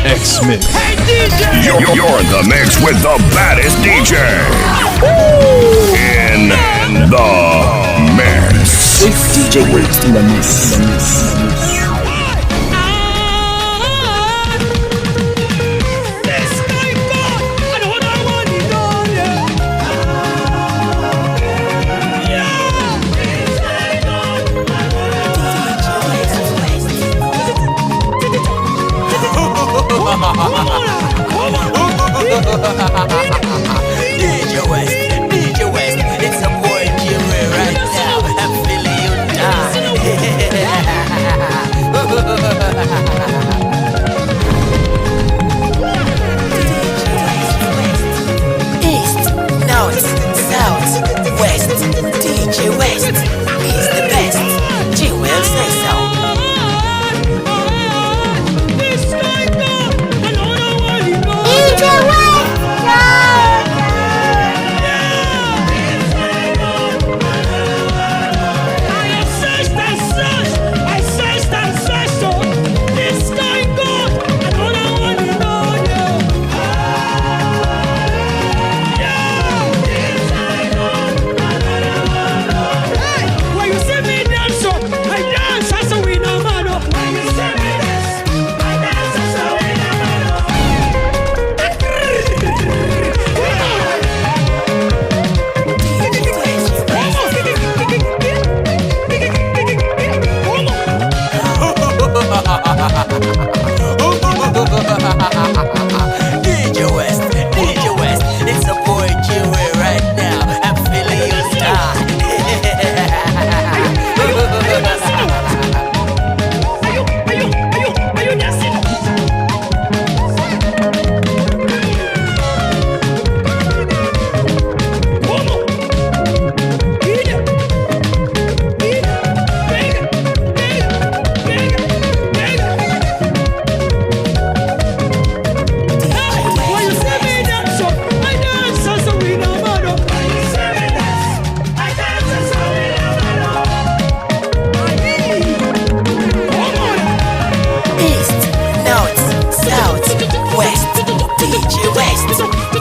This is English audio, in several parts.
X Mix. Hey DJ! You're in the mix with the baddest DJ. In the mix. It's DJ Waste in the mix. DJ West, it's a boy Jimmy right now. I'm feeling you East, North, South, West. DJ West is the best. G will say so. DJ West, it's a boy Jimmy right now. I'm feeling you star.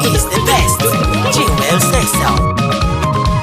Is the best. G will say so.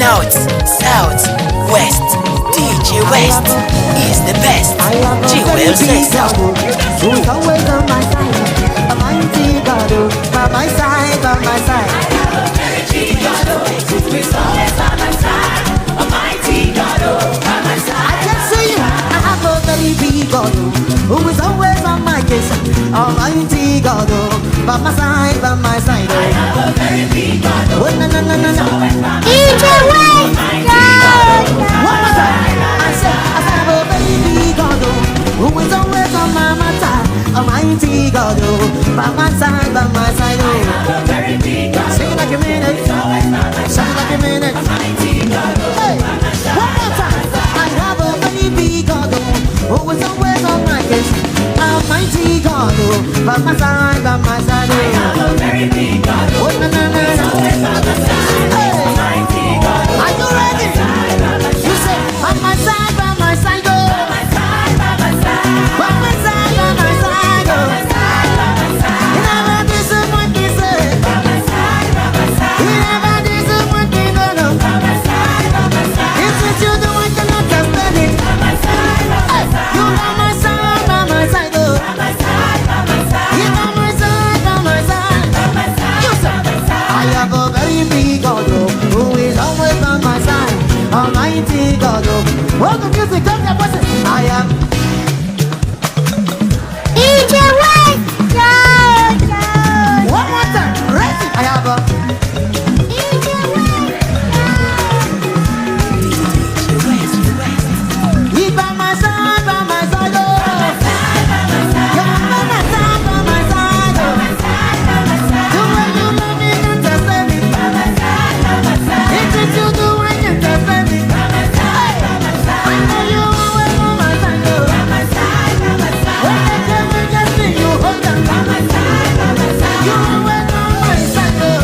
North, South, West. DJ West is the best. G will say so. Who's always on my side? A mighty God, by my side, by my side. I have a very God, who is always by my side. A mighty God, by my side. I can see I have a very big God, who is always on my case. A mighty God, by my side, by my side. I have a very big God, oh, no, no, no, no, no. DJ West, one more time. I said I have a very big God, who is always on my side. A mighty God, by my side, by my side. I have a very big God, sing it like you mean it. Sing it like you mean it. a mighty God, Hey, one more time. I have a very big God, who is always on my case. A mighty God, by my side, by my side. I have a very big God, Oh, no, no, no, no. always by my side. Hey, Mighty God, are you ready? You say, by my side, by my side, oh. by my side, by my side. By my side, by my side, oh. By my side, by my side. You never Hold the music, don't get voices. I am DJ West. one more time. Ready? I have a DJ West. He's by my side, oh. You're by my side, oh. The way you love me, you just let me. It is you do when you just let me. I know you always on my side, oh. When they tell me just sing, you hold on. You always on my side, oh.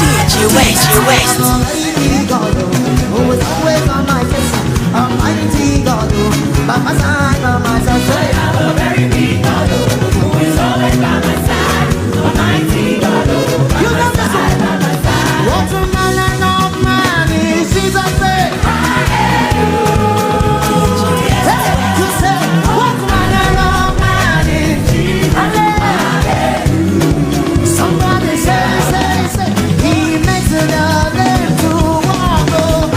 DJ West. Almighty God, oh, who is always on my case. Almighty God, oh, by my side, by my side. Say, I'm a very big God, who is always by my side. Almighty God, by you my know this side, by my side. one. What a man of man is Jesus say. Hey, you say, what manner of man is Jesus? Hallelujah. Somebody say, he makes the lame to walk. Oh,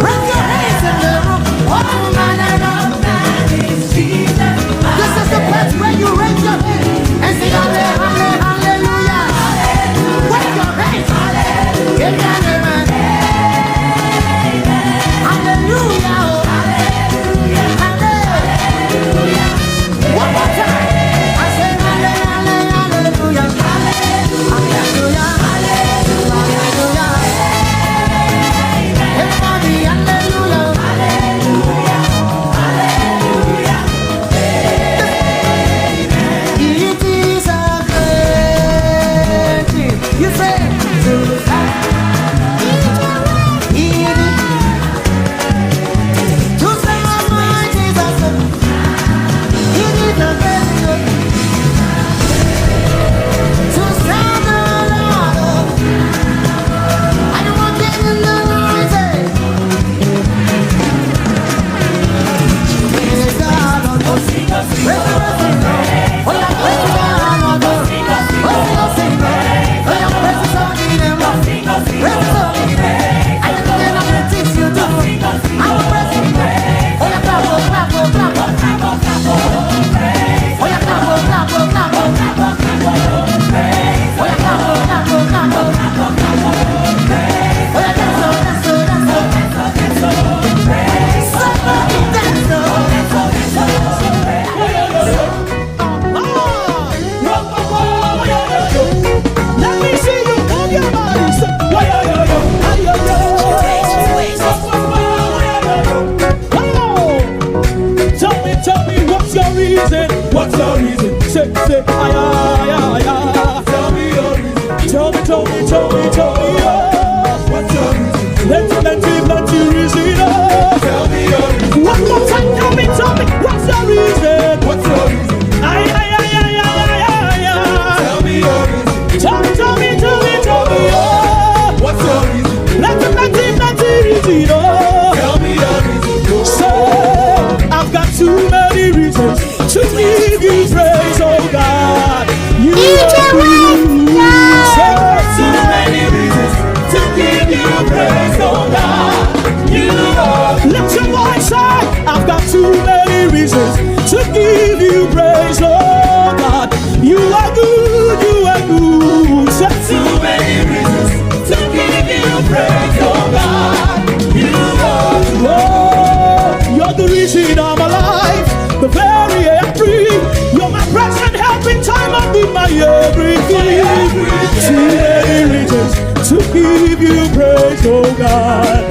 raise your hands in the room. What manner of man is Jesus? This is the place where you raise your hands and sing hallelujah. Wave your hands. Give me an amen. Hallelujah. Oh. Hallelujah. One more time. I say hallelujah. Hallelujah. Hallelujah. Everybody, hallelujah. It is a great thing. You say to serve my Jesus. It is a great thing. To serve the Lord. I don't want to in the Lord. Praise God on the sing. Praise God on the sing. Oh yeah, praise God on the sing. Oh yeah, sing. Oh yeah, praise God in them. Praise God in them. I don't know what to teach you to. I will praise Him. Oh yeah, clap, oh, clap, oh, clap, oh. Oh yeah, clap, oh, clap, oh, clap, oh. Oh yeah, clap, oh, clap, oh, clap, oh. Oh yeah, dance, oh, dance, oh, dance, oh. Somebody dance, oh. Let me see you move your body. Say, why yo yo yo, hi yo yo. Come on. Tell me, what's your reason? What's your reason? Say, ay ay ay ay. Tell me your reason. Tell me. What's your reason? Plenty reason. Tell me your reason. One more time, tell me, what's your reason? What's your reason? Ay ay ay ay ay ay ay. Tell me your reason. Tell me, oh. What's your reason? Plenty reason, oh. Tell me your reason. Say, I've got too many reasons to give you praise, oh God. You are good. Say, too many reasons to give you praise, oh God. You are. Lift your voice, say, I've got too many reasons to give you praise, oh God. You are good, you are good. Say, too many reasons to give you praise, oh God. You are. Oh, you're the reason I'm alive, the very air I breathe. You're my present help in time of need, my everything. Too many reasons to give you praise, oh God.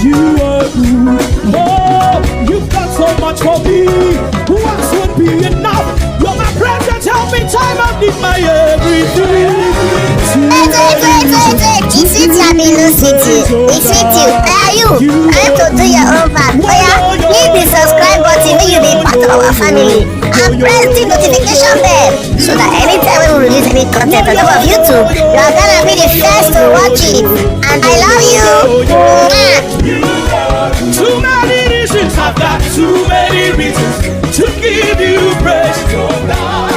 You are good. Oh, you've done so much for me. Who else would be enough? You're my present help in time of need, my everything. This is Tabino City. We treat you. Where are you? Time to do your own part. Oh yeah, hit the subscribe button when you be part of our family. And press the notification bell so that anytime we release any content on top of YouTube, you are gonna be the first to watch it. And I love you. Too many reasons, I've got too many reasons to give you praise, oh God.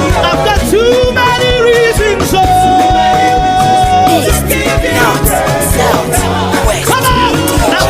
I've got too many reasons, oh. East, North, South, West, Come on, now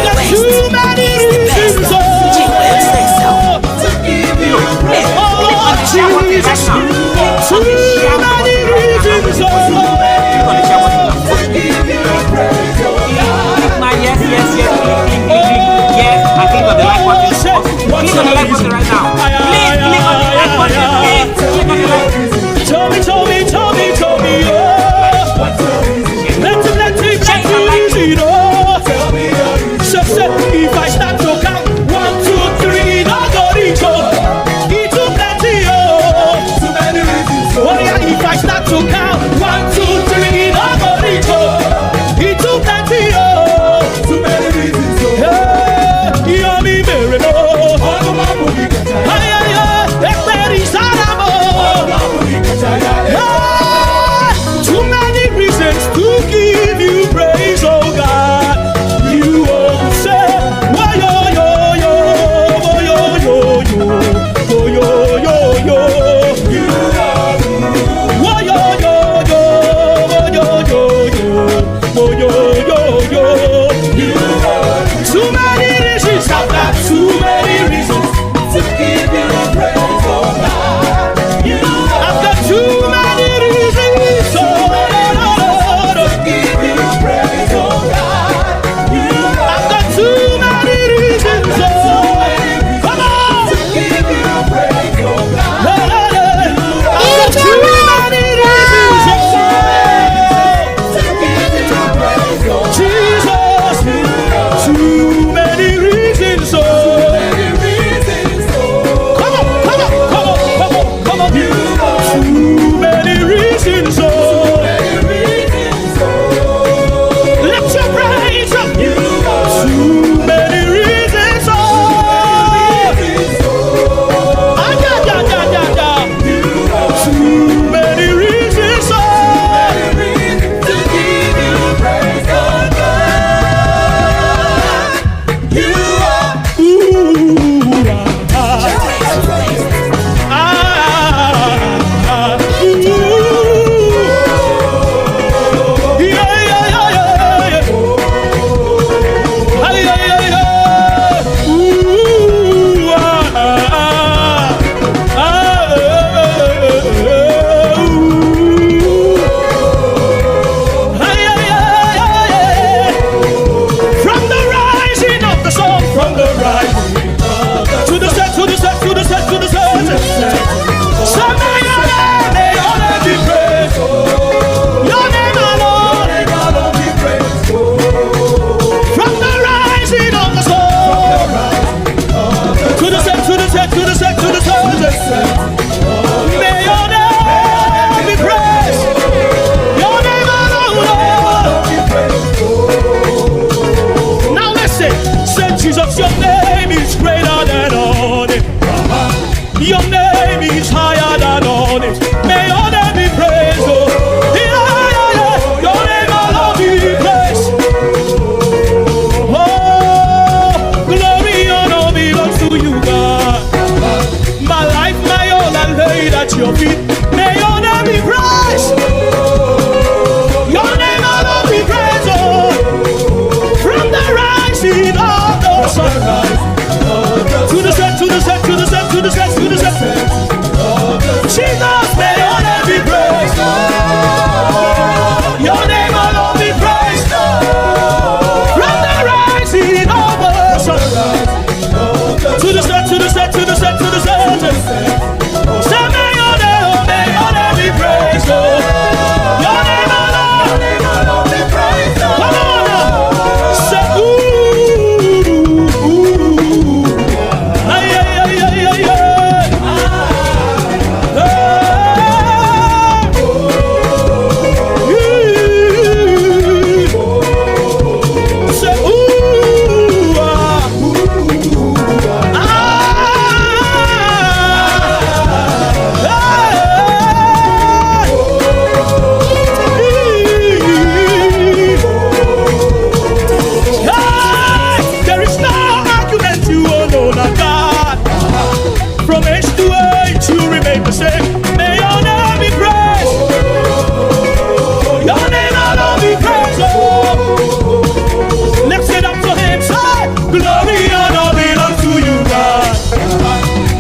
Glory and honor belongs to you, God.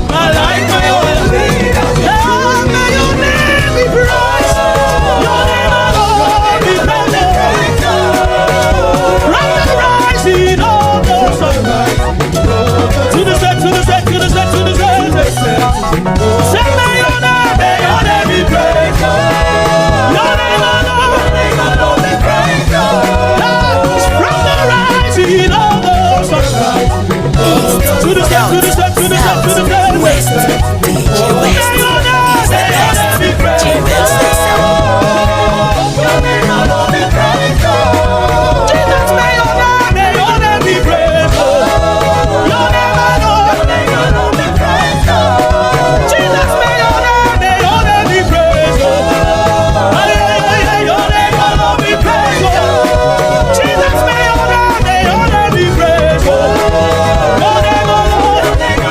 My life, my own. Yeah, may your name be praised. Your name alone be praised. From the rising of the sun to the set, to the set, to the set, to the set. Say, may your name be praised. Your name alone be praised. From the rising of the sun to the set, to the set, to the set, to the set. West, DJ West is the best. J-Will says so. Your name alone be praised. Jesus, may your name be praised. Your name alone be praised. Jesus, may your name be praised. Your name alone be praised. Jesus, may your name be praised. Your name alone be praised.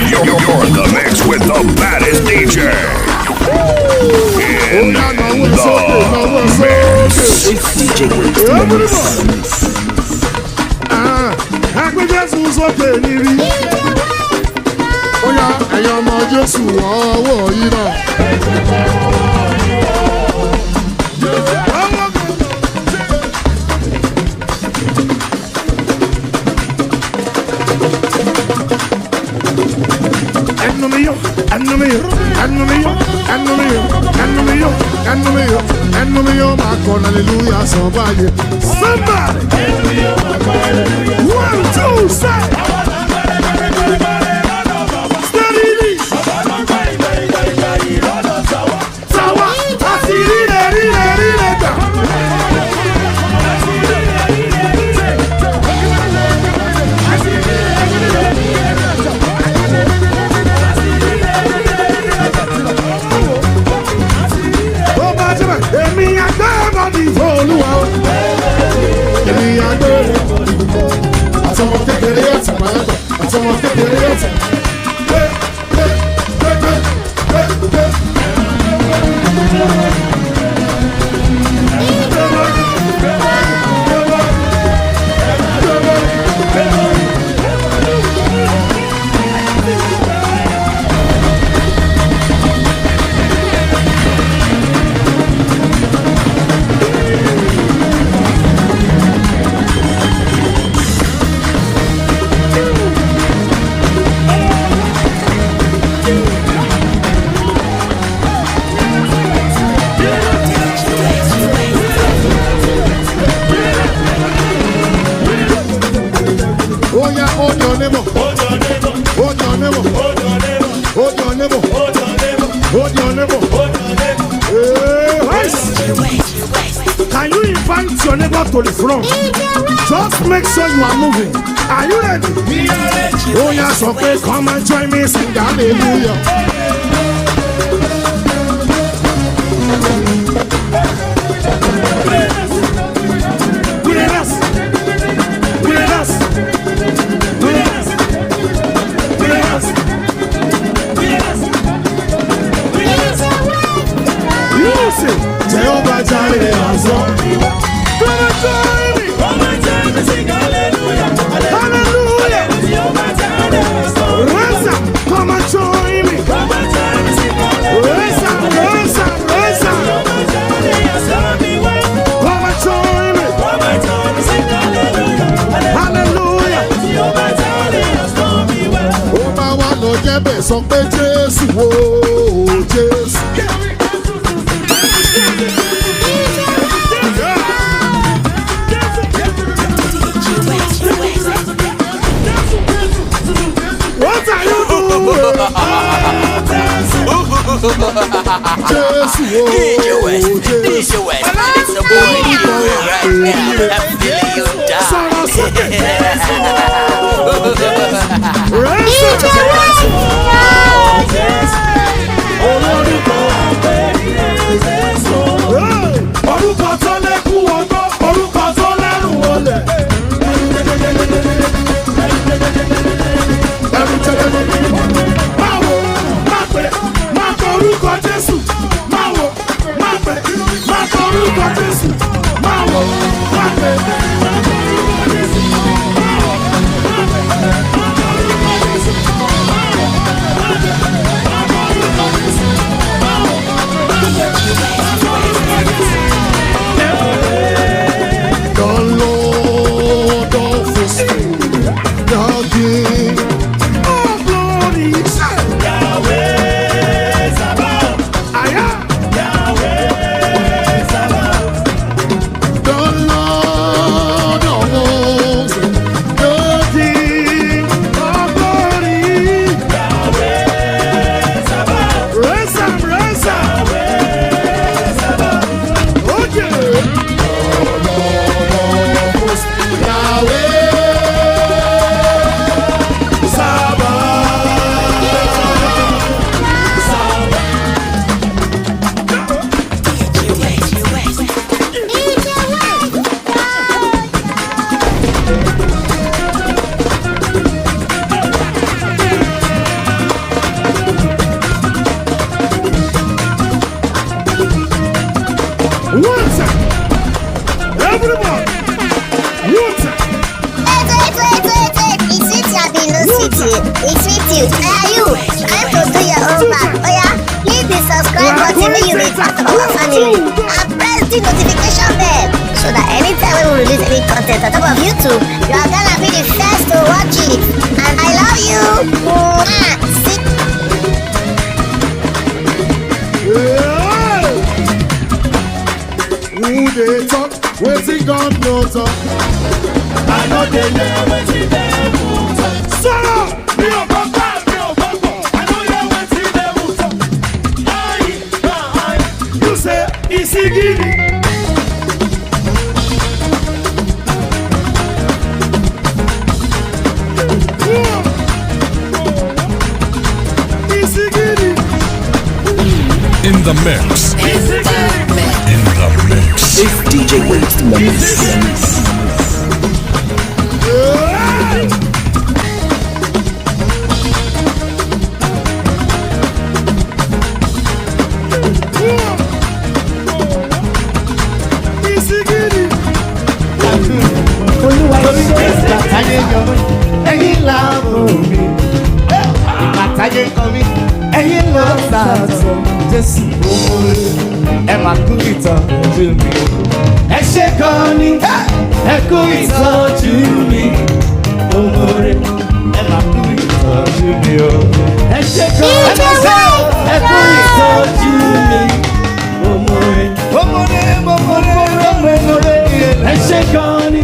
You're the mix with the baddest DJ. In the mix. It's DJ Waste in the mix. Agbẹ́jẹ́ sùn sókè níbí. Ó yá ẹ̀yin ọmọ Jésù ọwọ́ yìí náà. Ẹnu mi yóò máa kọ́ hallelujah sàn báyìí. Somebody! 1, 2, say! Steady! Tawa! Àti ríre gbà! Èmi àgbẹ̀rẹ̀ ní Olúwa o. Èmi àgbẹ̀rẹ̀ àtọmọ kékeré àti màgbà àtọmọ kékeré àti. Can you invite your neighbor to the front? Just make sure you are moving. Are you ready? Oh yeah, so please come and join me, sing hallelujah. Jehovah Jireh has won. Come and join me. Come and join me, sing hallelujah. Hallelujah. Jehovah Jireh has won. Raise up, come and join me. Come and join me, sing hallelujah. Raise up. Jehovah Jireh has done me well. Come and join me. Come and join me, sing hallelujah. Hallelujah. Jehovah Jireh has done me well. Ó máa wá lọ jẹ́ bẹ́ẹ̀ sọ pé Jésù o, Jésù. What are you doing? DJ West, it's a boy you right now. I'm feeling you die. Orúkọ tó lẹ́kùn ọgbọ́, orúkọ tó lẹ́rù wọlé. Máwo, má pè, má kọ orúkọ Jésù. Máwo, má pè, má kọ orúkọ Jésù. Máwo, má pè, má kọ orúkọ Jésù. Máwo, má pè, má kọ orúkọ Jésù. Máwo, má pè, má kọ orúkọ Jésù. part of our family and press the notification bell so that anytime we release any content on top of YouTube, you are gonna be the first to watch it. And I love you. Mwah. See. Who they talk? Wetin God no talk? I know they hear wetin dem talk. Sọ̀rọ̀ mi ò gbọ́ pa, mi ò gbọ́ pọ̀. I know hear wetin dem talk. Aye, you say Isigidi. Isigidi. In the mix. In the mix. It's DJ Waste in the mix. Olúwa ṣe ìgbàtáyé yọ mí, ẹ̀yin láàbò mi. Ìgbàtáyé kọ mí, ẹ̀yin ló sàtọ̀. Jésù owó ẹ máa kú ìtọ́jú mi. Ẹ ṣe gan ni, ẹ kú ìtọ́jú mi. Owó rẹ̀ ẹ máa kú ìtọ́jú mi o. Ẹ ṣe gan ni, ẹ kú ìtọ́jú mi. Owó rẹ̀ ẹ ṣe gan ni,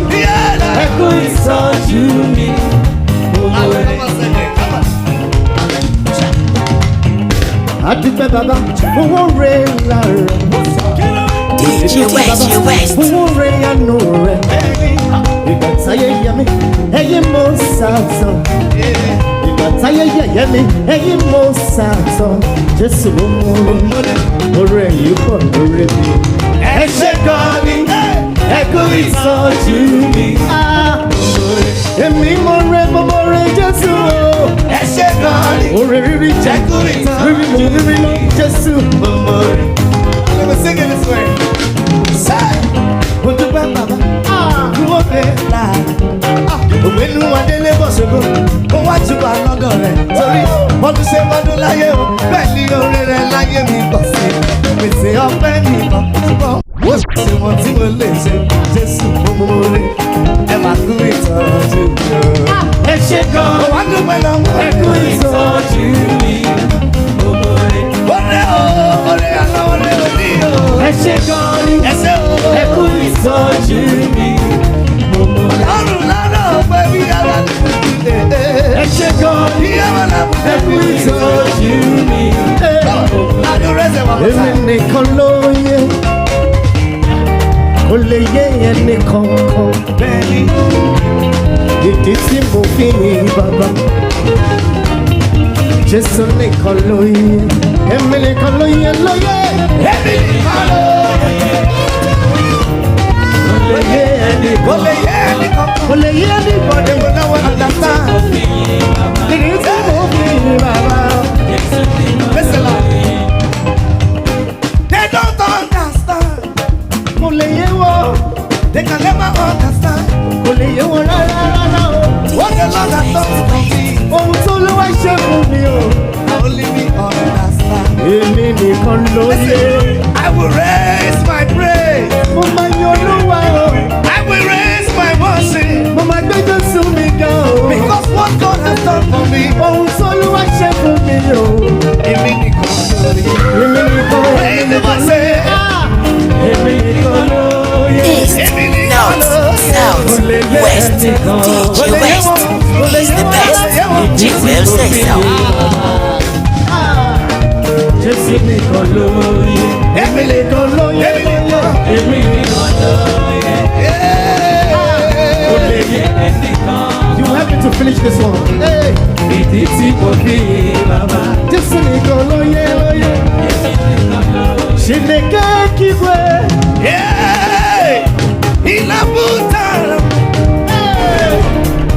ẹ kú ìtọ́jú mi. Owó rẹ̀. Adúpẹ́ bàbá, owó rẹ̀ lára. DJ West. Owó rẹ̀ àánú rẹ̀. Ìgbà táyé yẹ mí, ẹ̀yin mo sàtọ̀. Ìgbà táyé yẹ̀yẹ́ mi, ẹ̀yin mo sàtọ̀. Jésù ló mú orí ẹ̀yìn pọ̀ lórí mi. Ẹ ṣe gan ni, ẹ kú ìtọ́jú mi. Èmi mo rẹ̀ Jésù o. Ẹ ṣe gan ni, orí rírí jẹ́ kú ìtọ́jú mi. Rírí lọ Jésù mo rẹ̀. Let me sing it this way. Say, mo dúpẹ́ bàbá, kúrò dé là. Òwe nu Adélé bọ̀ ṣògo, mo wá jùbọ̀ lọ́dọ̀ rẹ̀. Torí ọdún ṣe mọ́dún láyé o, bẹ́ẹ̀ ni oore rẹ̀ láyé mi pọ̀ sí. Pèsè ọpẹ́ nìkan, ṣùgbọ́n ó ṣe wọn tí mo lè ṣe. Jésù mo rí, ẹ máa kú ìtọ́jú mi o. Ẹ ṣe gan, mo wá dúpẹ́ lọ́wọ́ ẹ kú ìtọ́jú mi. Ọ̀rẹ́ àná ọ̀rẹ́ òní o. Ẹ ṣe gan ni, ẹ kú ìtọ́jú mi. Ọrùn lánàá ọ̀pẹ bí ara ní ìdílé. Ẹ ṣe gan ni, ẹ kú ìtọ́jú mi. Èmi nìkan ló yẹ, kò lè yé ẹnì kankan. Bẹ́ẹ̀ni, ìdí tí mo fi yin bàbá. Jésù nìkan ló yẹ, èmi nìkan ló yẹ lóye. Èmi nìkan ló yẹ. Kò lè yé ẹnìkan. Kò lè yé ẹnìkan. Èmi náà wọ́n àdàtà. Ìdí tí mo fi yin bàbá. Listen up. They don't understand. Kò lè yé wọ́n. They can never understand. Kò lè yé wọ́n rárá o. What the Lord has done for me. Ohun tó ló wá ṣe fún mi o. Only me understand. Èmi nìkan ló yẹ. I will raise my praise. Mo máa yan Olúwa o. I will raise my worship. Mo máa gbé Jésù mi ga o. Because what God has done for me. Ohun tó ló wá ṣe fún mi o. Èmi nìkan ló yẹ. Èmi nìkan ló yẹ. Èmi nìkan ló yẹ. East, North, South, West. DJ West is the best. Jim will say so. Jésù nìkan ló yẹ. Èmi nìkan ló yẹ. Èmi nìkan ló yẹ. Kò lè yé ẹnìkan. You help me to finish this one. Ìdí tí mo fi bàbá. Jésù nìkan ló yẹ. Chineke kígbe. Ìlàbùtà.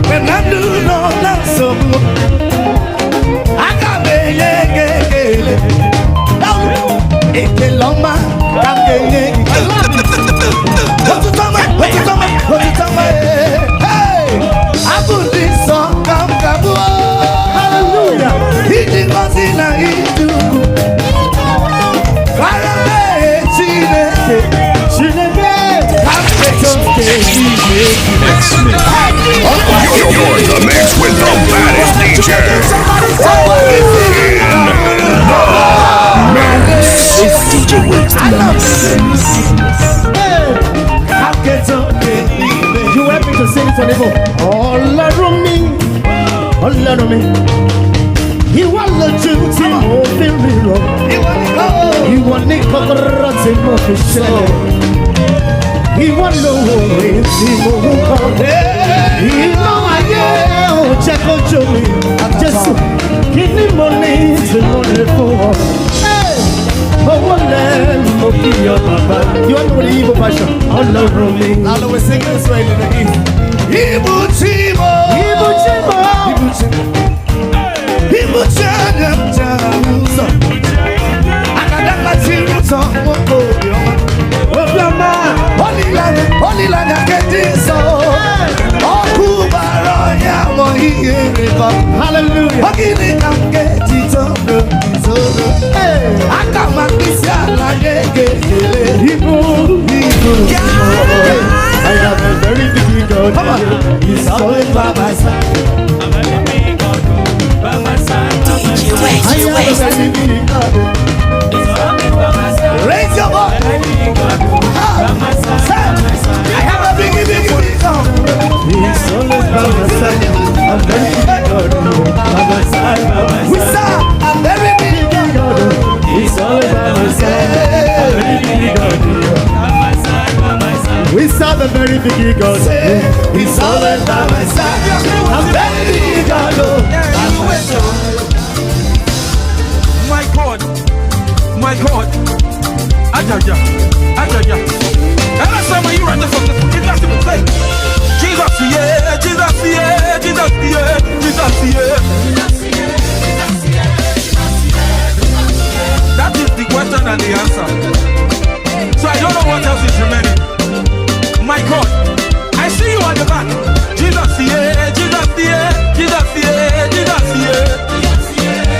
Fernando no lanzo. Akabeye gegele. Eke loma kangeye. Otutama. Hey, abuli so kamkabu. Hallelujah. Idi mazina idugu. Karame. It's DJ Waste. You help me to sing for the book. All around me. Ìwọ lójú tí mo fi ríran. Ìwọ ní kọ́kọ́rọ́ tí mo fi ṣẹlẹ̀. Ìwọ lówó orin tí mo ń kọ́. Iná ayé ò jẹ́ kó jó mi. Jésù, kí ni mo ní tí mo lè fún ọ? Owó lẹ́nu mo kí ọ bàbá. You want to know the Igbo version? Ọlọ́run mi. I'll always sing this way in the East. Ibuchimo. Hallelujah. I have a very big God. He's always by my side. DJ West, Raise your voice. I have a big God. He's always by my side. I'm very big God. By my side. We serve a very big God. He's always by my side. We serve a very big God. He's always by my side. I'm very big God. My God, Ajaja. Every time you run the song, you got to say, Jesus, yeah, Jesus, yeah, Jesus, yeah, Jesus, yeah. That is the question and the answer. So I don't know what else is remaining. My God, I see you at the back. Jesus, yeah, Jesus, yeah, Jesus, yeah, Jesus, yeah.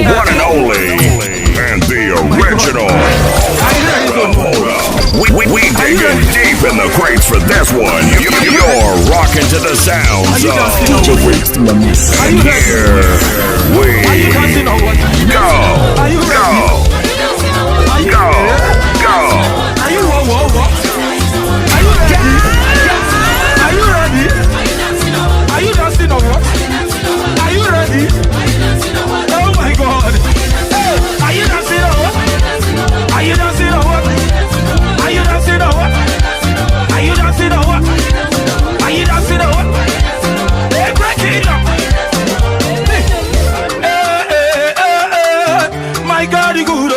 one and only, and the original. Hold up. We digging deep in the crates for this one. You're rocking to the sounds of DJ Waste in the mix. and here we go. Are you ready? Are you dancing or what? Are you ready? Oh my God! Hey, are you dancing or what? Are you dancing or what? Are you dancing or what? Are you dancing or what? Are you dancing or what? Hey, break it up! Hey, my God, you good.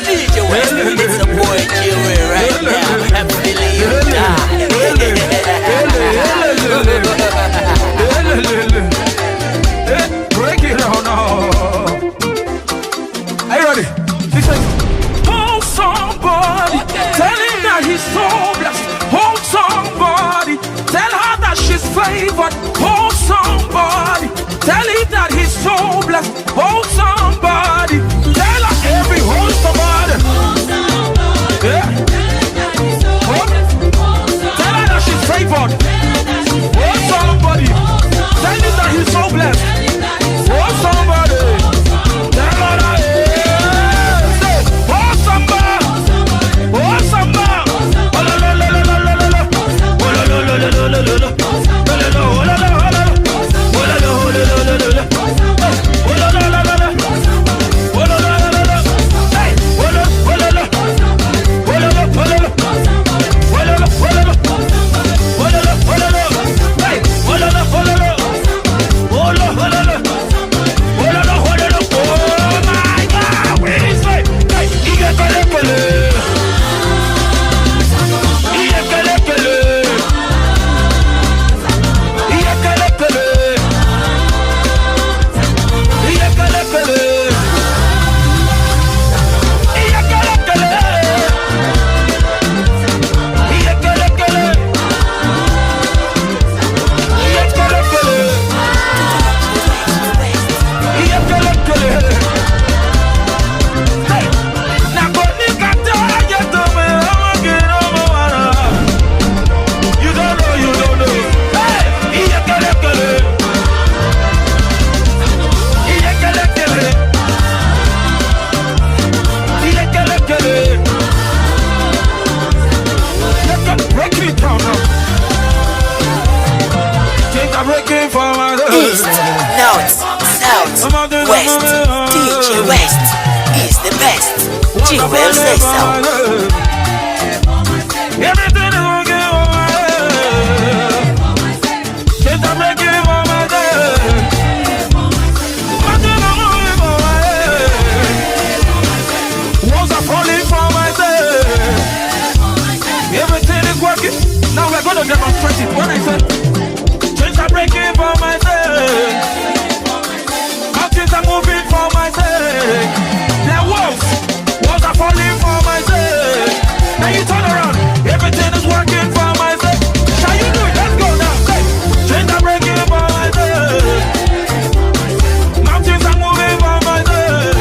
DJ West, it's a boy Jill right now. I'm feeling you. Break it on now. Are you ready? Listen. Hold somebody, tell him that he's so blessed. Hold somebody, tell her that she's favored. Hold somebody, tell him that he's so blessed. Hold somebody, tell her every hold somebody. Yeah. Tell her that she's favored. Hold somebody, tell him that he's so blessed. Hold somebody, tell her that. East, North, South, West. DJ West is the best. G-Well says so. Everything is working for my head. Can't I break it for my head? Nothing is moving for my head. Walls are falling for my head. Everything is working. Now we're going to demonstrate it. When I say chains are breaking for my sake, mountains are moving for my sake. Their walls are falling for my sake. Now you turn around, everything is working for my sake. Shall you do it? Let's go now. Hey, chains are breaking for my sake, mountains are moving for my sake.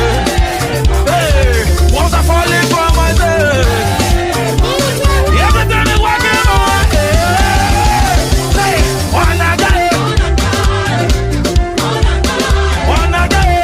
Hey, walls are falling for my sake. Everything is working for my sake. Hey, one again. One again.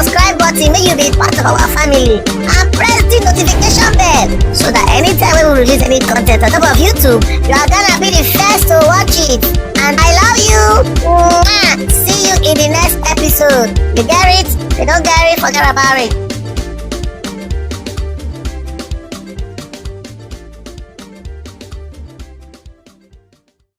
subscribe button make you be part of our family and press the notification bell so that anytime we release any content on top of YouTube, you are gonna be the first to watch it. And I love you. Mwah. See you in the next episode. You get it? If you don't get it, forget about it.